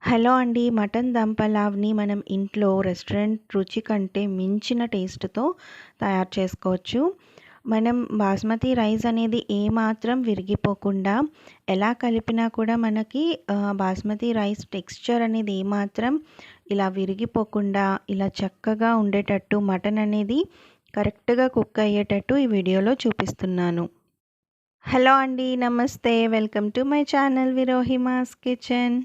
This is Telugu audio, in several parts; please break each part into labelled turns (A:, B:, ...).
A: హలో అండి. మటన్ దమ్ పలావ్‌ని మనం ఇంట్లో రెస్టారెంట్ రుచి కంటే మించిన టేస్ట్‌తో తయారు చేసుకోవచ్చు. మనం బాస్మతి రైస్ అనేది ఏమాత్రం విరిగిపోకుండా ఎలా కలిపినా కూడా మనకి బాస్మతి రైస్ టెక్స్చర్ అనేది ఏమాత్రం ఇలా విరిగిపోకుండా ఇలా చక్కగా ఉండేటట్టు మటన్ అనేది కరెక్ట్‌గా కుక్ అయ్యేటట్టు ఈ వీడియోలో చూపిస్తున్నాను. హలో అండి. నమస్తే. వెల్కమ్ టు మై ఛానల్ విరోహిమాస్ కిచెన్.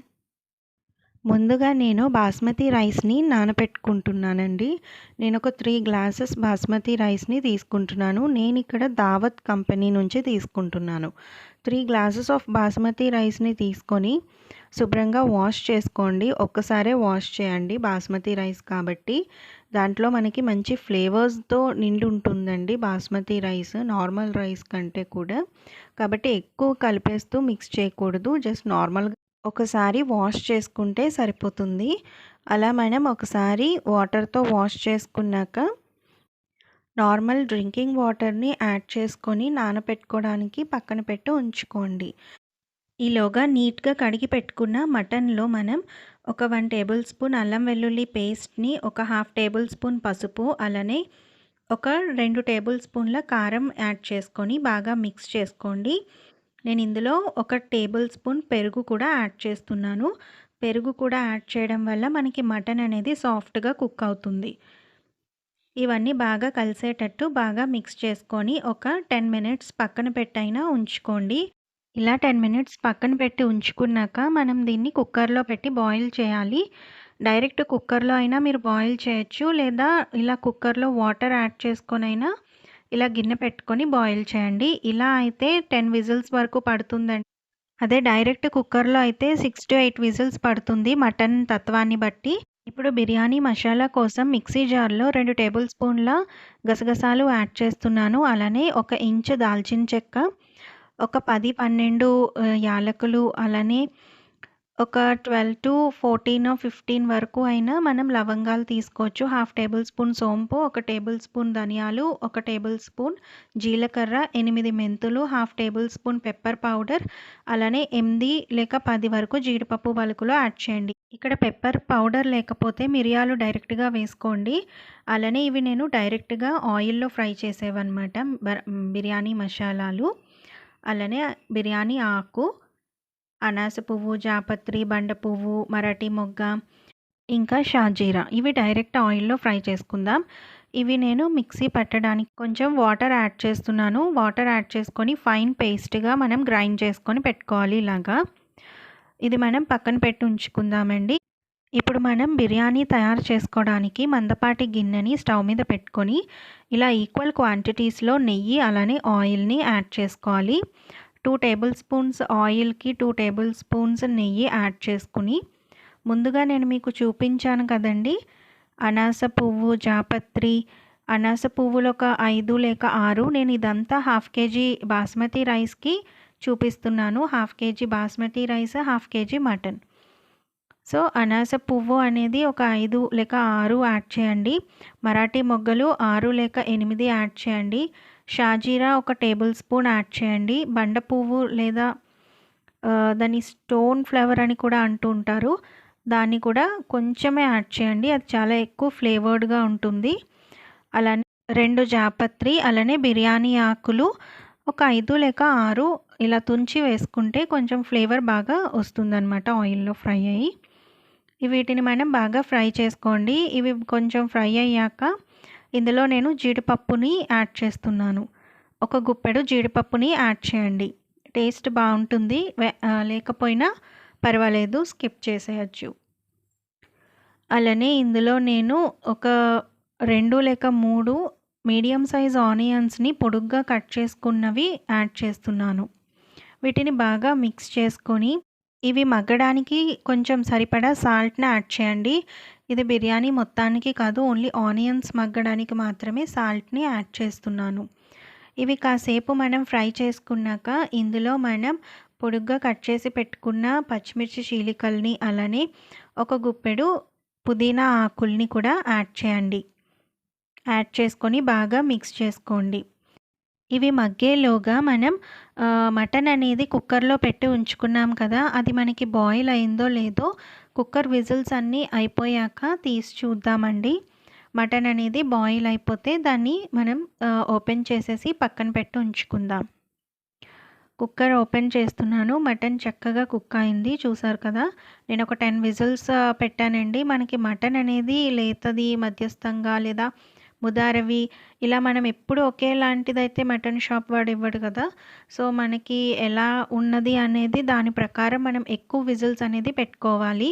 A: ముందుగా నేను బాస్మతి రైస్‌ని నానబెట్టుకుంటున్నానండి. నేనొక 3 గ్లాసెస్ బాస్మతి రైస్‌ని తీసుకుంటున్నాను. నేనిక్కడ దావత్ కంపెనీ నుంచి తీసుకుంటున్నాను. 3 గ్లాసెస్ ఆఫ్ బాస్మతి రైస్‌ని తీసుకొని శుభ్రంగా వాష్ చేసుకోండి. ఒక్కసారే వాష్ చేయండి బాస్మతి రైస్ కాబట్టి. దాంట్లో మనకి మంచి ఫ్లేవర్స్‌తో నిండి ఉంటుందండి బాస్మతి రైస్ నార్మల్ రైస్ కంటే కూడా. కాబట్టి ఎక్కువ కలిపేస్తూ మిక్స్ చేయకూడదు. జస్ట్ నార్మల్‌గా ఒకసారి వాష్ చేసుకుంటే సరిపోతుంది. అలా మనం ఒకసారి వాటర్‌తో వాష్ చేసుకున్నాక నార్మల్ డ్రింకింగ్ వాటర్‌ని యాడ్ చేసుకొని నానబెట్టుకోవడానికి పక్కన పెట్టి ఉంచుకోండి. ఈలోగా నీట్‌గా కడిగి పెట్టుకున్న మటన్‌లో మనం ఒక 1 టేబుల్ స్పూన్ అల్లం వెల్లుల్లి పేస్ట్‌ని, ఒక హాఫ్ టేబుల్ స్పూన్ పసుపు, అలానే ఒక 2 టేబుల్ స్పూన్ల కారం యాడ్ చేసుకొని బాగా మిక్స్ చేసుకోండి. నేను ఇందులో ఒక టేబుల్ స్పూన్ పెరుగు కూడా యాడ్ చేస్తున్నాను. పెరుగు కూడా యాడ్ చేయడం వల్ల మనకి మటన్ అనేది సాఫ్ట్‌గా కుక్ అవుతుంది. ఇవన్నీ బాగా కలిసేటట్టు బాగా మిక్స్ చేసుకొని ఒక 10 మినిట్స్ పక్కన పెట్టైనా ఉంచుకోండి. ఇలా 10 మినిట్స్ పక్కన పెట్టి ఉంచుకున్నాక మనం దీన్ని కుక్కర్‌లో పెట్టి బాయిల్ చేయాలి. డైరెక్ట్ కుక్కర్‌లో అయినా మీరు బాయిల్ చేయొచ్చు. లేదా ఇలా కుక్కర్‌లో వాటర్ యాడ్ చేసుకొనైనా ఇలా గిన్నె పెట్టుకొని బాయిల్ చేయండి. ఇలా అయితే 10 విజిల్స్ వరకు పడుతుందండి. అదే డైరెక్ట్ కుక్కర్‌లో అయితే 6-8 విజిల్స్ పడుతుంది మటన్ తత్వాన్ని బట్టి. ఇప్పుడు బిర్యానీ మసాలా కోసం మిక్సీ జార్‌లో 2 టేబుల్ స్పూన్ల గసగసాలు యాడ్ చేస్తున్నాను. అలానే 1 ఇంచు దాల్చిన చెక్క, ఒక 10, 12 యాలకులు, అలానే ఒక 12-14, 15 వరకు అయినా మనం లవంగాలు తీసుకోవచ్చు. హాఫ్ టేబుల్ స్పూన్ సోంపు, ఒక టేబుల్ స్పూన్ ధనియాలు, ఒక టేబుల్ స్పూన్ జీలకర్ర, 8 మెంతులు, half table spoon pepper powder, అలానే 8 లేక 10 వరకు జీడిపప్పు పలుకులు యాడ్ చేయండి. ఇక్కడ పెప్పర్ పౌడర్ లేకపోతే మిరియాలు డైరెక్ట్‌గా వేసుకోండి. అలానే ఇవి నేను డైరెక్ట్‌గా ఆయిల్‌లో ఫ్రై చేసేవన్నమాట. బిర్యానీ మసాలాలు. అలానే బిర్యానీ ఆకు, అనాస పువ్వు, జాపత్రి, బండ పువ్వు, మరాఠీ మొగ్గ, ఇంకా షాజీరా. ఇవి డైరెక్ట్ ఆయిల్‌లో ఫ్రై చేసుకుందాం. ఇవి నేను మిక్సీ పట్టడానికి కొంచెం వాటర్ యాడ్ చేస్తున్నాను. వాటర్ యాడ్ చేసుకొని ఫైన్ పేస్ట్‌గా మనం గ్రైండ్ చేసుకొని పెట్టుకోవాలి ఇలాగా. ఇది మనం పక్కన పెట్టి ఉంచుకుందామండి. ఇప్పుడు మనం బిర్యానీ తయారు చేసుకోవడానికి మందపాటి గిన్నెని స్టవ్ మీద పెట్టుకొని ఇలా ఈక్వల్ క్వాంటిటీస్‌లో నెయ్యి, అలానే ఆయిల్‌ని యాడ్ చేసుకోవాలి. 2 టేబుల్ స్పూన్స్ ఆయిల్‌కి 2 టేబుల్ స్పూన్స్ నెయ్యి యాడ్ చేసుకుని, ముందుగా నేను మీకు చూపించాను కదండీ! అనాస పువ్వు, జాపత్రి, అనాస పువ్వులు ఒక 5 లేక 6, నేను ఇదంతా హాఫ్ కేజీ బాస్మతి రైస్‌కి చూపిస్తున్నాను. Half KG basmati rice, half KG mutton. So, అనాస పువ్వు అనేది ఒక 5 లేక 6 యాడ్ చేయండి. మరాఠీ మొగ్గలు 6 లేక 8 యాడ్ చేయండి. షాజీరా ఒక టేబుల్ స్పూన్ యాడ్ చేయండి. బండ పువ్వు లేదా దాన్ని స్టోన్ ఫ్లవర్ అని కూడా అంటూ ఉంటారు. దాన్ని కూడా కొంచెమే యాడ్ చేయండి. అది చాలా ఎక్కువ ఫ్లేవర్డ్‌గా ఉంటుంది. అలానే 2 జాపత్రి, అలానే బిర్యానీ ఆకులు ఒక 5 లేక 6 ఇలా తుంచి వేసుకుంటే కొంచెం ఫ్లేవర్ బాగా వస్తుందనమాట ఆయిల్‌లో ఫ్రై అయ్యి. వీటిని మనం బాగా ఫ్రై చేసుకోండి. ఇవి కొంచెం ఫ్రై అయ్యాక ఇందులో నేను జీడిపప్పుని యాడ్ చేస్తున్నాను. ఒక గుప్పెడు జీడిపప్పుని యాడ్ చేయండి. టేస్ట్ బావుంటుంది. లేకపోయినా పర్వాలేదు, స్కిప్ చేసేయొచ్చు. అలానే ఇందులో నేను ఒక 2 లేక 3 మీడియం సైజ్ ఆనియన్స్‌ని పొడుగ్గా కట్ చేసుకున్నవి యాడ్ చేస్తున్నాను. వీటిని బాగా మిక్స్ చేసుకొని ఇవి మగ్గడానికి కొంచెం సరిపడా సాల్ట్‌ని యాడ్ చేయండి. ఇది బిర్యానీ మొత్తానికి కాదు, ఓన్లీ ఆనియన్స్ మగ్గడానికి మాత్రమే సాల్ట్‌ని యాడ్ చేస్తున్నాను. ఇవి కాసేపు మనం ఫ్రై చేసుకున్నాక ఇందులో మనం పొడుగ్గా కట్ చేసి పెట్టుకున్న పచ్చిమిర్చి చీలికల్ని, అలానే ఒక గుప్పెడు పుదీనా ఆకుల్ని కూడా యాడ్ చేయండి. యాడ్ చేసుకొని బాగా మిక్స్ చేసుకోండి. ఇవి మగ్గేలోగా మనం మటన్ అనేది కుక్కర్‌లో పెట్టి ఉంచుకున్నాం కదా! అది మనకి బాయిల్ అయిందో లేదో కుక్కర్ విజిల్స్ అన్నీ అయిపోయాక తీసి చూద్దామండి. మటన్ అనేది బాయిల్ అయిపోతే దాన్ని మనం ఓపెన్ చేసేసి పక్కన పెట్టి ఉంచుకుందాం. కుక్కర్ ఓపెన్ చేస్తున్నాను. మటన్ చక్కగా కుక్ అయింది. చూసారు కదా! నేను ఒక 10 విజిల్స్ పెట్టానండి. మనకి మటన్ అనేది లేతది, మధ్యస్థంగా లేదా ముదారవి ఇలా మనం ఎప్పుడు ఒకేలాంటిదైతే మటన్ షాప్ వాడు ఇవ్వడు కదా! సో, మనకి ఎలా ఉన్నది అనేది దాని ప్రకారం మనం ఎక్కువ విజిల్స్ అనేది పెట్టుకోవాలి.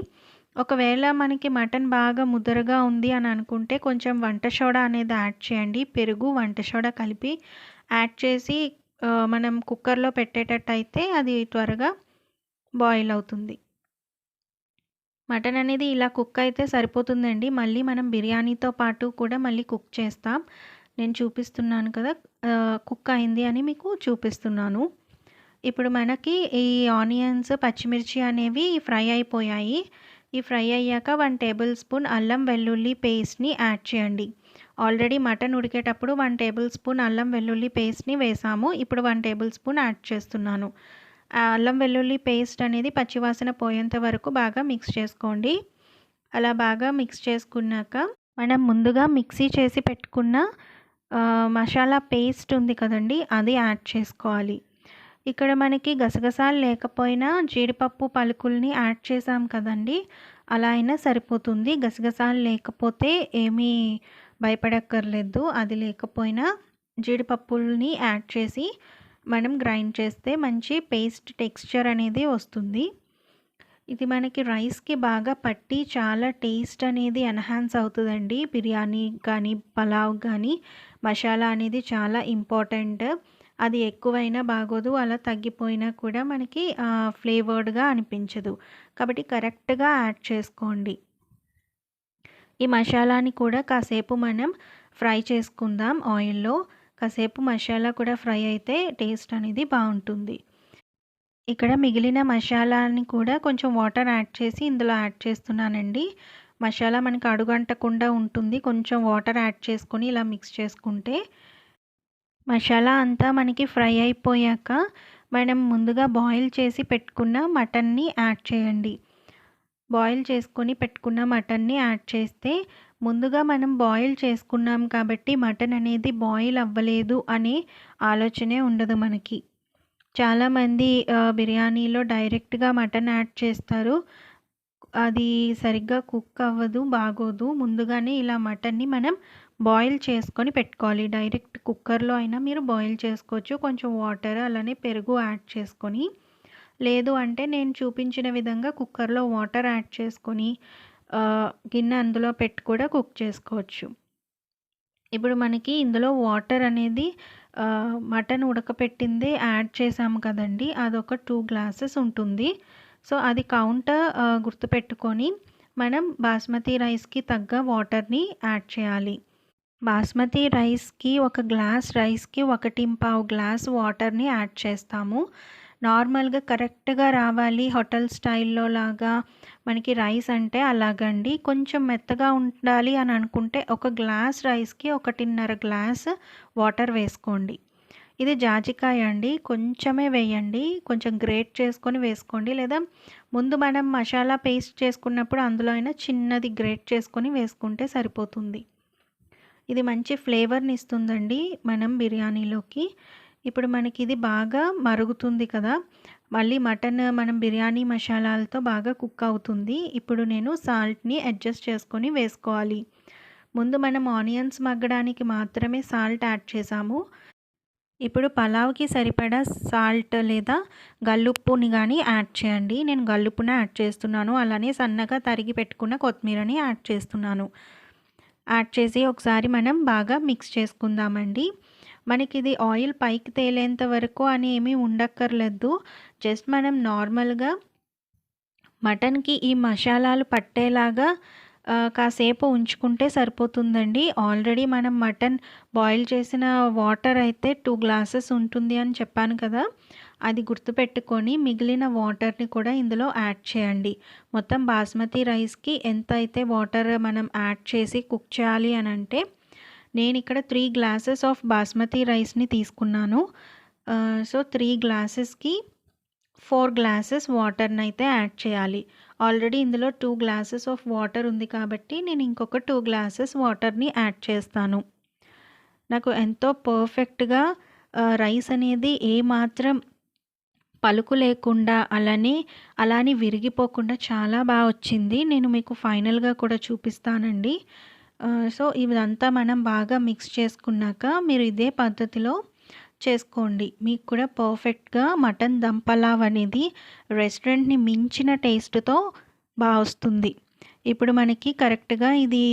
A: ఒకవేళ మనకి మటన్ బాగా ముదరగా ఉంది అని అనుకుంటే కొంచెం వంట సోడా అనేది యాడ్ చేయండి. పెరుగు, వంట సోడా కలిపి యాడ్ చేసి మనం కుక్కర్‌లో పెట్టేటట్టయితే అది త్వరగా బాయిల్ అవుతుంది. మటన్ అనేది ఇలా కుక్ అయితే సరిపోతుందండి. మళ్ళీ మనం బిర్యానీతో పాటు కూడా మళ్ళీ కుక్ చేస్తాం. నేను చూపిస్తున్నాను కదా! కుక్ అయింది అని మీకు చూపిస్తున్నాను. ఇప్పుడు మనకి ఈ ఆనియన్స్, పచ్చిమిర్చి అనేవి ఫ్రై అయిపోయాయి. ఈ ఫ్రై అయ్యాక 1 టేబుల్ స్పూన్ అల్లం వెల్లుల్లి పేస్ట్‌ని యాడ్ చేయండి. ఆల్రెడీ మటన్ ఉడికేటప్పుడు 1 టేబుల్ స్పూన్ అల్లం వెల్లుల్లి పేస్ట్‌ని వేసాము. ఇప్పుడు 1 టేబుల్ స్పూన్ యాడ్ చేస్తున్నాను. అల్లం వెల్లుల్లి పేస్ట్ అనేది పచ్చివాసన పోయేంత వరకు బాగా మిక్స్ చేసుకోండి. అలా బాగా మిక్స్ చేసుకున్నాక మనం ముందుగా మిక్సీ చేసి పెట్టుకున్న మసాలా పేస్ట్ ఉంది కదండీ! అది యాడ్ చేసుకోవాలి. ఇక్కడ మనకి గసగసాలు లేకపోయినా జీడిపప్పు పలుకుల్ని యాడ్ చేసాం కదండీ! అలా అయినా సరిపోతుంది. గసగసాలు లేకపోతే ఏమీ భయపడక్కర్లేదు. అది లేకపోయినా జీడిపప్పుల్ని యాడ్ చేసి మనం గ్రైండ్ చేస్తే మంచి పేస్ట్ టెక్స్చర్ అనేది వస్తుంది. ఇది మనకి రైస్‌కి బాగా పట్టి చాలా టేస్ట్ అనేది ఎన్హాన్స్ అవుతదండి. బిర్యానీ కానీ, పలావ్ కానీ మసాలా అనేది చాలా ఇంపార్టెంట్. అది ఎక్కువైనా బాగోదు. అలా తగ్గిపోయినా కూడా మనకి ఫ్లేవర్డ్‌గా అనిపించదు. కాబట్టి కరెక్ట్‌గా యాడ్ చేసుకోండి. ఈ మసాలాని కూడా కాసేపు మనం ఫ్రై చేసుకుందాం ఆయిల్‌లో. కాసేపు మసాలా కూడా ఫ్రై అయితే టేస్ట్ అనేది బావుంటుంది. ఇక్కడ మిగిలిన మసాలాని కూడా కొంచెం వాటర్ యాడ్ చేసి ఇందులో యాడ్ చేస్తున్నానండి. మసాలా మనకి అడుగంటకుండా ఉంటుంది. కొంచెం వాటర్ యాడ్ చేసుకొని ఇలా మిక్స్ చేసుకుంటే మసాలా అంతా మనకి ఫ్రై అయిపోయాక మనం ముందుగా బాయిల్ చేసి పెట్టుకున్న మటన్ని యాడ్ చేయండి. బాయిల్ చేసుకొని పెట్టుకున్న మటన్ని యాడ్ చేస్తే ముందుగా మనం బాయిల్ చేసుకున్నాం కాబట్టి మటన్ అనేది బాయిల్ అవ్వలేదు అనే ఆలోచనే ఉండదు మనకి. చాలామంది బిర్యానీలో డైరెక్ట్‌గా మటన్ యాడ్ చేస్తారు. అది సరిగ్గా కుక్ అవ్వదు, బాగోదు. ముందుగానే ఇలా మటన్‌ని మనం బాయిల్ చేసుకొని పెట్టుకోవాలి. డైరెక్ట్ కుక్కర్‌లో అయినా మీరు బాయిల్ చేసుకోవచ్చు. కొంచెం వాటర్ అలానే పెరుగు యాడ్ చేసుకొని. లేదు అంటే నేను చూపించిన విధంగా కుక్కర్‌లో వాటర్ యాడ్ చేసుకొని గిన్నె అందులో పెట్టి కూడా కుక్ చేసుకోవచ్చు. ఇప్పుడు మనకి ఇందులో వాటర్ అనేది మటన్ ఉడకపెట్టిందే యాడ్ చేసాము కదండీ! అదొక 2 గ్లాసెస్ ఉంటుంది. సో, అది కౌంట్ గుర్తుపెట్టుకొని మనం బాస్మతి రైస్‌కి తగ్గ వాటర్‌ని యాడ్ చేయాలి. బాస్మతి రైస్‌కి ఒక గ్లాస్ రైస్‌కి 1.25 గ్లాస్ వాటర్‌ని యాడ్ చేస్తాము. నార్మల్‌గా కరెక్ట్‌గా రావాలి హోటల్ స్టైల్‌లో లాగా మనకి రైస్ అంటే అలాగండి. కొంచెం మెత్తగా ఉండాలి అని అనుకుంటే ఒక గ్లాస్ రైస్‌కి 1.5 గ్లాస్ వాటర్ వేసుకోండి. ఇది జాజికాయ అండి. కొంచెమే వేయండి. కొంచెం గ్రేట్ చేసుకొని వేసుకోండి. లేదా ముందు మనం మసాలా పేస్ట్ చేసుకున్నప్పుడు అందులో అయినా చిన్నది గ్రేట్ చేసుకొని వేసుకుంటే సరిపోతుంది. ఇది మంచి ఫ్లేవర్‌ని ఇస్తుందండి మనం బిర్యానీలోకి. ఇప్పుడు మనకి ఇది బాగా మరుగుతుంది కదా! మళ్ళీ మటన్ మనం బిర్యానీ మసాలాలతో బాగా కుక్ అవుతుంది. ఇప్పుడు నేను సాల్ట్‌ని అడ్జస్ట్ చేసుకొని వేసుకోవాలి. ముందు మనం ఆనియన్స్ మగ్గడానికి మాత్రమే సాల్ట్ యాడ్ చేసాము. ఇప్పుడు పలావ్‌కి సరిపడా సాల్ట్ లేదా గల్లుప్పుని గాని యాడ్ చేయండి. నేను గల్లుప్పునే యాడ్ చేస్తున్నాను. అలానే సన్నగా తరిగి పెట్టుకున్న కొత్తిమీరని యాడ్ చేస్తున్నాను. యాడ్ చేసి ఒకసారి మనం బాగా మిక్స్ చేసుకుందామండి. మనకిది ఆయిల్ పైకి తేలేంత వరకు అని ఏమీ ఉండక్కర్లేదు. జస్ట్ మనం నార్మల్‌గా మటన్‌కి ఈ మసాలాలు పట్టేలాగా కాసేపు ఉంచుకుంటే సరిపోతుందండి. ఆల్రెడీ మనం మటన్ బాయిల్ చేసిన వాటర్ అయితే 2 గ్లాసెస్ ఉంటుంది అని చెప్పాను కదా! అది గుర్తుపెట్టుకొని మిగిలిన వాటర్‌ని కూడా ఇందులో యాడ్ చేయండి. మొత్తం బాస్మతి రైస్‌కి ఎంతైతే వాటర్ మనం యాడ్ చేసి కుక్ చేయాలి అనంటే నేనిక్కడ 3 గ్లాసెస్ ఆఫ్ బాస్మతి రైస్‌ని తీసుకున్నాను. సో, 3 గ్లాసెస్‌కి 4 గ్లాసెస్ వాటర్‌నైతే యాడ్ చేయాలి. ఆల్రెడీ ఇందులో 2 గ్లాసెస్ ఆఫ్ వాటర్ ఉంది కాబట్టి నేను ఇంకొక 2 గ్లాసెస్ వాటర్‌ని యాడ్ చేస్తాను. నాకు ఎంతో పర్ఫెక్ట్‌గా రైస్ అనేది ఏమాత్రం పలుకు లేకుండా అలానే విరిగిపోకుండా చాలా వచ్చింది. నేను మీకు ఫైనల్‌గా కూడా చూపిస్తానండి. సో, ఇదంతా మనం బాగా మిక్స్ చేసుకున్నాక మీరు ఇదే పద్ధతిలో చేసుకోండి. మీకు కూడా పర్ఫెక్ట్‌గా మటన్ దమ్ పలావ్ అనేది రెస్టారెంట్‌ని మించిన టేస్ట్‌తో వస్తుంది. ఇప్పుడు మనకి కరెక్ట్‌గా ఇది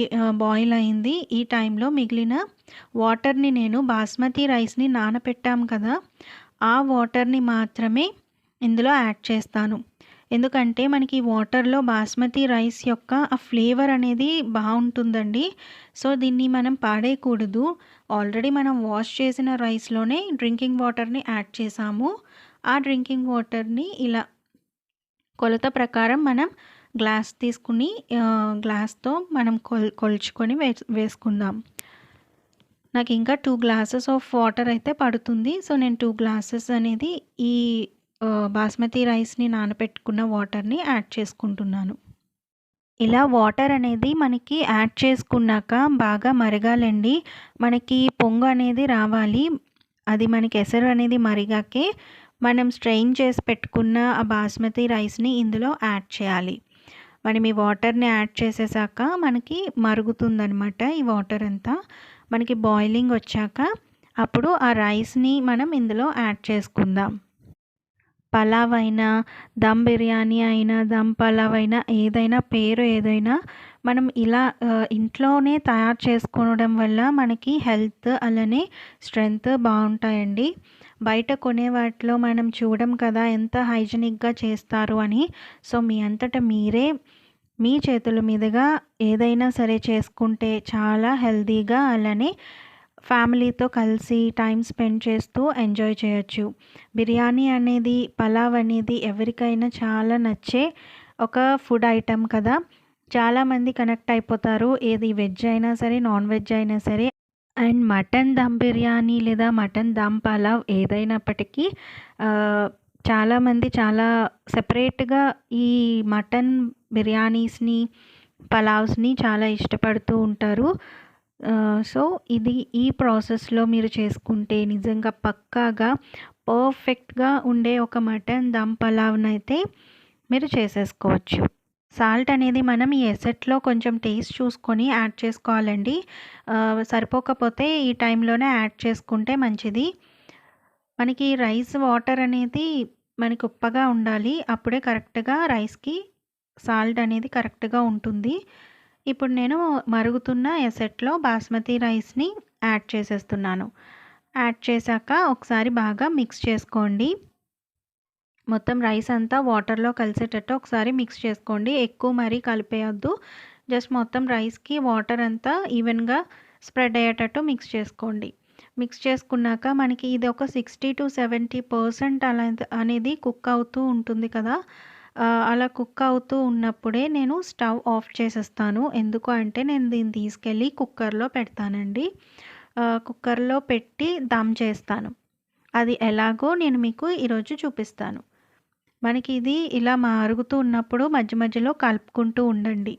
A: బాయిల్ అయింది. ఈ టైంలో మిగిలిన వాటర్‌ని నేను బాస్మతి రైస్‌ని నానపెట్టాం కదా! ఆ వాటర్‌ని మాత్రమే ఇందులో యాడ్ చేస్తాను. ఎందుకంటే మనకి వాటర్‌లో బాస్మతి రైస్ యొక్క ఆ ఫ్లేవర్ అనేది బావుంటుందండి. సో, దీన్ని మనం పాడేయకూడదు. ఆల్రెడీ మనం వాష్ చేసిన రైస్‌లోనే డ్రింకింగ్ వాటర్‌ని యాడ్ చేసాము. ఆ డ్రింకింగ్ వాటర్‌ని ఇలా కొలత ప్రకారం మనం గ్లాస్ తీసుకుని గ్లాస్‌తో మనం కొలుచుకొని వేసుకుందాం. నాకింకా 2 గ్లాసెస్ ఆఫ్ వాటర్ అయితే పడుతుంది. సో, నేను 2 గ్లాసెస్ అనేది ఈ బాస్మతి రైస్‌ని నానబెట్టుకున్న వాటర్‌ని యాడ్ చేసుకుంటున్నాను. ఇలా వాటర్ అనేది మనకి యాడ్ చేసుకున్నాక బాగా మరగాలండి. మనకి పొంగు అనేది రావాలి. అది మనకి ఎసరు అనేది మరిగాకే మనం స్ట్రెయిన్ చేసి పెట్టుకున్న ఆ బాస్మతి రైస్‌ని ఇందులో యాడ్ చేయాలి. మనం ఈ వాటర్‌ని యాడ్ చేసేసాక మనకి మరుగుతుందనమాట ఈ వాటర్ అంతా. మనకి బాయిలింగ్ వచ్చాక అప్పుడు ఆ రైస్‌ని మనం ఇందులో యాడ్ చేసుకుందాం. పలావ్ అయినా, దమ్ బిర్యానీ అయినా, దమ్ పలావ్ అయినా ఏదైనా పేరు ఏదైనా మనం ఇలా ఇంట్లోనే తయారు చేసుకోవడం వల్ల మనకి హెల్త్ అలానే స్ట్రెంగ్త్ బావుంటాయండి. బయట కొనే వాటిలో మనం చూడం కదా ఎంత హైజీనిక్‌గా చేస్తారు అని. సో, మీ అంతట మీరే మీ చేతుల మీదుగా ఏదైనా సరే చేసుకుంటే చాలా హెల్తీగా అలానే ఫ్యామిలీతో కలిసి టైం స్పెండ్ చేస్తూ ఎంజాయ్ చేయొచ్చు. బిర్యానీ అనేది, పలావ్ అనేది ఎవరికైనా చాలా నచ్చే ఒక ఫుడ్ ఐటెమ్ కదా! చాలామంది కనెక్ట్ అయిపోతారు. ఏది వెజ్ అయినా సరే, నాన్ వెజ్ అయినా సరే. అండ్ మటన్ దమ్ బిర్యానీ లేదా మటన్ దమ్ పలావ్ ఏదైనప్పటికీ చాలామంది చాలా సెపరేట్‌గా ఈ మటన్ బిర్యానీస్‌ని, పలావ్స్‌ని చాలా ఇష్టపడుతూ ఉంటారు. సో, ఈ ప్రాసెస్‌లో మీరు చేసుకుంటే నిజంగా పక్కాగా పర్ఫెక్ట్‌గా ఉండే ఒక మటన్ దమ్ పలావ్‌నైతే మీరు చేసేసుకోవచ్చు. సాల్ట్ అనేది మనం ఈ ఎసెట్‌లో కొంచెం టేస్ట్ చూసుకొని యాడ్ చేసుకోవాలండి. సరిపోకపోతే ఈ టైంలోనే యాడ్ చేసుకుంటే మంచిది. మనకి రైస్ వాటర్ అనేది మనకి ఉప్పగా ఉండాలి. అప్పుడే కరెక్ట్‌గా రైస్‌కి సాల్ట్ అనేది కరెక్ట్‌గా ఉంటుంది. ఇప్పుడు నేను మరుగుతున్న ఎసెట్‌లో బాస్మతి రైస్‌ని యాడ్ చేసేస్తున్నాను. యాడ్ చేశాక ఒకసారి బాగా మిక్స్ చేసుకోండి. మొత్తం రైస్ అంతా వాటర్‌లో కలిసేటట్టు ఒకసారి మిక్స్ చేసుకోండి. ఎక్కువ మరీ కలిపేయొద్దు. జస్ట్ మొత్తం రైస్‌కి వాటర్ అంతా ఈవెన్‌గా స్ప్రెడ్ అయ్యేటట్టు మిక్స్ చేసుకోండి. మిక్స్ చేసుకున్నాక మనకి ఇది ఒక 60-70% అనేది కుక్ అవుతూ ఉంటుంది కదా! అలా కుక్ అవుతూ ఉన్నప్పుడే నేను స్టవ్ ఆఫ్ చేసేస్తాను. ఎందుకు అంటే నేను దీన్ని తీసుకెళ్ళి కుక్కర్‌లో పెడతానండి. కుక్కర్‌లో పెట్టి దమ్ చేస్తాను. అది ఎలాగో నేను మీకు ఈరోజు చూపిస్తాను. మనకి ఇది ఇలా మరుగుతూ ఉన్నప్పుడు మధ్య మధ్యలో కలుపుకుంటూ ఉండండి.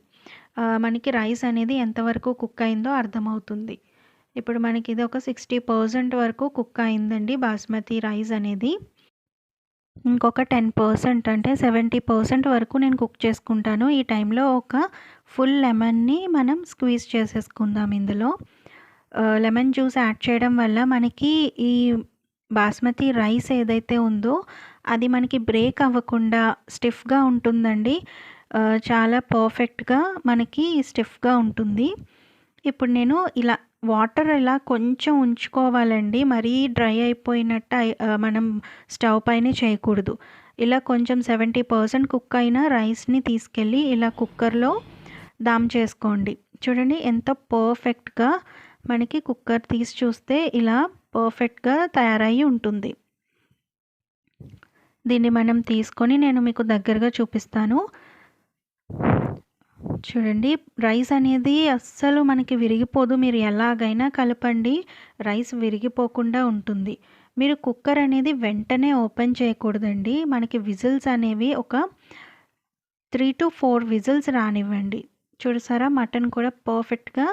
A: మనకి రైస్ అనేది ఎంతవరకు కుక్ అయిందో అర్థమవుతుంది. ఇప్పుడు మనకి ఇది ఒక 60% వరకు కుక్ అయిందండి బాస్మతి రైస్ అనేది. ఇంకొక 10% అంటే 70% వరకు నేను కుక్ చేసుకుంటాను. ఈ టైంలో ఒక ఫుల్ లెమన్‌ని మనం స్క్వీజ్ చేసేసుకుందాం ఇందులో. లెమన్ జ్యూస్ యాడ్ చేయడం వల్ల మనకి ఈ బాస్మతి రైస్ ఏదైతే ఉందో అది మనకి బ్రేక్ అవ్వకుండా స్టిఫ్‌గా ఉంటుందండి. చాలా పర్ఫెక్ట్‌గా మనకి స్టిఫ్‌గా ఉంటుంది. ఇప్పుడు నేను ఇలా వాటర్ ఇలా కొంచెం ఉంచుకోవాలండి. మరీ డ్రై అయిపోయినట్టు మనం స్టవ్ పైనే చేయకూడదు. ఇలా కొంచెం 70% కుక్ అయిన రైస్‌ని తీసుకెళ్ళి ఇలా కుక్కర్‌లో దమ్ చేసుకోండి. చూడండి ఎంత పర్ఫెక్ట్‌గా మనకి కుక్కర్ తీసి చూస్తే ఇలా పర్ఫెక్ట్‌గా తయారయ్యి ఉంటుంది. దీన్ని మనం తీసుకొని నేను మీకు దగ్గరగా చూపిస్తాను. చూడండి రైస్ అనేది అస్సలు మనకి విరిగిపోదు. మీరు ఎలాగైనా కలపండి. రైస్ విరిగిపోకుండా ఉంటుంది. మీరు కుక్కర్ అనేది వెంటనే ఓపెన్ చేయకూడదండి. మనకి విజిల్స్ అనేవి ఒక 3-4 విజిల్స్ రానివ్వండి. చూసారా మటన్ కూడా పర్ఫెక్ట్‌గా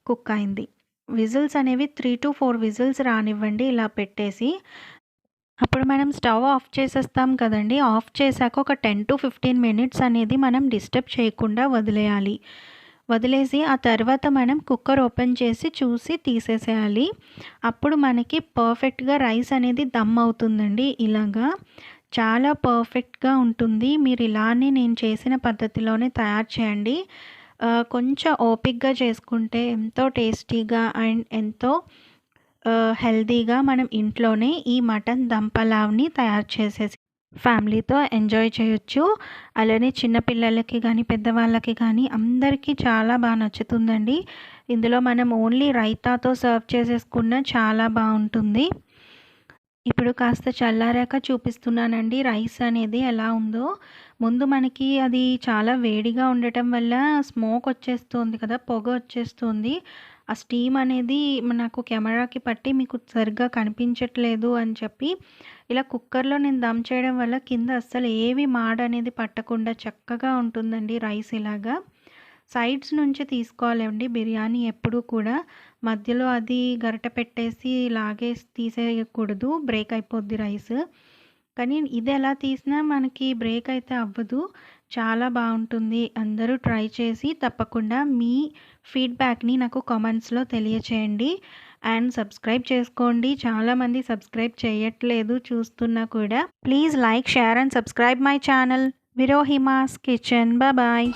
A: కుక్ అయింది. విజిల్స్ అనేవి 3-4 విజిల్స్ రానివ్వండి ఇలా పెట్టేసి. అప్పుడు మనం స్టవ్ ఆఫ్ చేసేస్తాం కదండీ! ఆఫ్ చేశాక ఒక 10-15 మినిట్స్ అనేది మనం డిస్టర్బ్ చేయకుండా వదిలేయాలి. వదిలేసి ఆ తర్వాత మనం కుక్కర్ ఓపెన్ చేసి చూసి తీసేసేయాలి. అప్పుడు మనకి పర్ఫెక్ట్‌గా రైస్ అనేది దమ్ అవుతుందండి ఇలాగా. చాలా పర్ఫెక్ట్‌గా ఉంటుంది. మీరు ఇలానే నేను చేసిన పద్ధతిలోనే తయారు చేయండి. కొంచెం ఓపికగా చేసుకుంటే ఎంతో టేస్టీగా అండ్ ఎంతో హెల్తీగా మనం ఇంట్లోనే ఈ మటన్ దమ్ పలావ్‌ని తయారు చేసేసి ఫ్యామిలీతో ఎంజాయ్ చేయొచ్చు. అలానే చిన్న పిల్లలకి గానీ, పెద్దవాళ్ళకి గానీ అందరికీ చాలా నచ్చుతుందండి. ఇందులో మనం ఓన్లీ రైతాతో సర్వ్ చేసేసుకున్న చాలా బావుంటుంది. ఇప్పుడు కాస్త చల్లారాక చూపిస్తున్నానండి రైస్ అనేది ఎలా ఉందో. ముందు మనకి అది చాలా వేడిగా ఉండటం వల్ల స్మోక్ వచ్చేస్తుంది కదా! పొగ వచ్చేస్తుంది. ఆ స్టీమ్ అనేది నాకు కెమెరాకి పట్టి మీకు సరిగ్గా కనిపించట్లేదు అని చెప్పి ఇలా కుక్కర్‌లో నేను దమ్ చేయడం వల్ల కింద అస్సలు ఏవి మాడనేది పట్టకుండా చక్కగా ఉంటుందండి రైస్ ఇలాగా. సైడ్స్ నుంచి తీసుకోవాలండి బిర్యానీ ఎప్పుడూ కూడా. మధ్యలో అది గరిటె పెట్టేసి లాగేసి తీసేయకూడదు. బ్రేక్ అయిపోద్ది రైస్. కానీ ఇది ఎలా తీసినా మనకి బ్రేక్ అయితే అవ్వదు. చాలా బావుంటుంది. అందరూ ట్రై చేసి తప్పకుండా మీ ఫీడ్‌బ్యాక్‌ని నాకు కామెంట్స్‌లో తెలియచేయండి. అండ్ సబ్స్క్రైబ్ చేసుకోండి. చాలామంది సబ్స్క్రైబ్ చేయట్లేదు చూస్తున్నా కూడా. Please like, share and subscribe my channel విరోహిమాస్ కిచెన్. బాయ్.